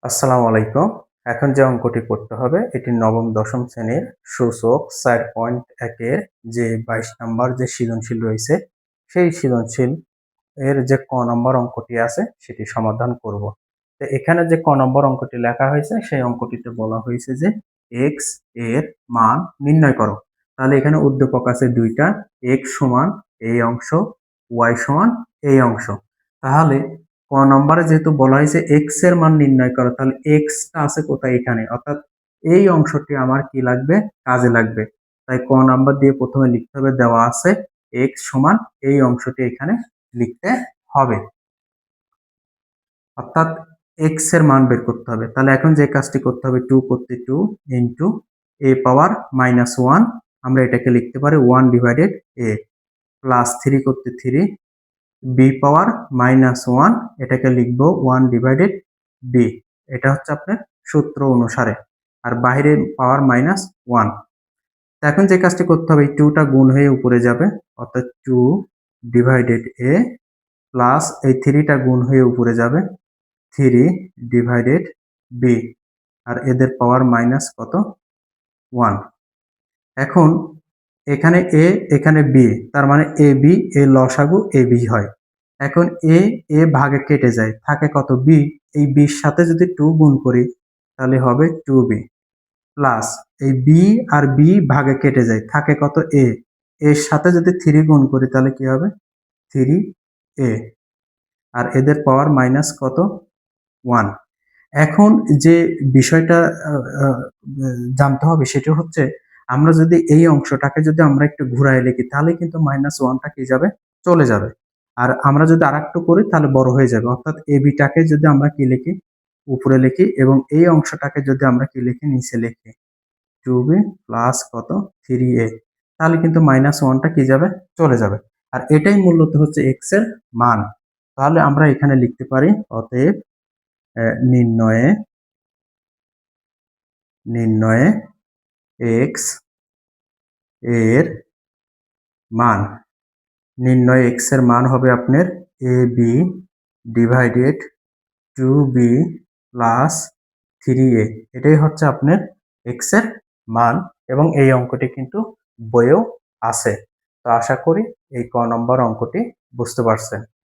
আসসালামু আলাইকুম। এখন যে অঙ্কটি করতে হবে এটি নবম দশম শ্রেণীর সূচক 4.1 এর যে 22 নাম্বার যে সৃজনশীল রয়েছে সেই সৃজনশীল এর যে ক নম্বর অঙ্কটি আছে সেটি সমাধান করব। তো এখানে যে ক নম্বর অঙ্কটি লেখা হয়েছে সেই অঙ্কটিতে বলা হয়েছে যে x এর মান নির্ণয় করো। তাহলে এখানে উদ্দীপক আছে দুইটা, x সমান এই অংশ, y সমান এই অংশ। তাহলে ক নম্বরে যেহেতু বলা হয়েছে x এর মান নির্ণয় করো, তাহলে x টা আছে কোথায়? এখানে, অর্থাৎ এই অংশটি আমার কি লাগবে? কাজে লাগবে। তাই ক নাম্বার দিয়ে প্রথমে লিখতে হবে, দেওয়া আছে x সমান এই অংশটি এখানে লিখতে হবে, অর্থাৎ x এর মান বের করতে হবে। তাহলে এখন যে কাজটি করতে হবে, 2 করতে 2 ইন্টু a পাওয়ার -1, আমরা এটাকে লিখতে পারি 1 ডিভাইডেড a, প্লাস 3 করতে 3 b পাওয়ার -1, এটাকে লিখবো 1 ডিভাইডেড b। এটা হচ্ছে আপনার সূত্র অনুসারে, আর বাইরে পাওয়ার -1। এখন যে কাজটি করতে হবে, এই 2 টা গুণ হয়ে উপরে যাবে, অর্থাৎ 2 ডিভাইডেড a, প্লাস এই 3 টা গুণ হয়ে উপরে যাবে, 3 ডিভাইডেড b, আর এদের পাওয়ার মাইনাস কত? 1। এখন এখানে a এখানে b, তার মানে a b, এ লসাগু a b হয়। এখন a ভাগে কেটে যায়, থাকে কত? b। এই b এর সাথে যদি 2 গুণ করি তাহলে হবে 2b, প্লাস এই b আর b ভাগে কেটে যায়, থাকে কত? a। এর সাথে যদি 3 গুণ করি তাহলে কি হবে? 3a, আর এদের পাওয়ার মাইনাস কত? 1। এখন যে বিষয়টা জানতে হবে সেটা হচ্ছে, আমরা যদি এই অংশটাকে যদি আমরা একটু ঘুরায় লিখি তাহলে কিন্তু -1টা কি যাবে? চলে যাবে। আর আমরা যদি আরেকটু করি তাহলে বড় হয়ে যাবে, অর্থাৎ এ বিটাকে যদি আমরা কি লিখি? উপরে লিখি, এবং এই অংশটাকে যদি আমরা কি লিখি? নিচে লিখি, 2b প্লাস কত? 3a, তাহলে কিন্তু -1টা কি যাবে? চলে যাবে। আর এটাই মূলত হচ্ছে x এর মান। তাহলে আমরা এখানে লিখতে পারি, অতএব নির্ণয়ে নির্ণয়ে x এর মান, নির্ণয়ে x এর মান হবে আপনার ab divided 2b plus 3a। এটাই হচ্ছে আপনার x এর মান, এবং এই অঙ্কটি কিন্তু বইয়েও আছে। তো আশা করি এই ক নম্বর অঙ্কটি বুঝতে পারছেন।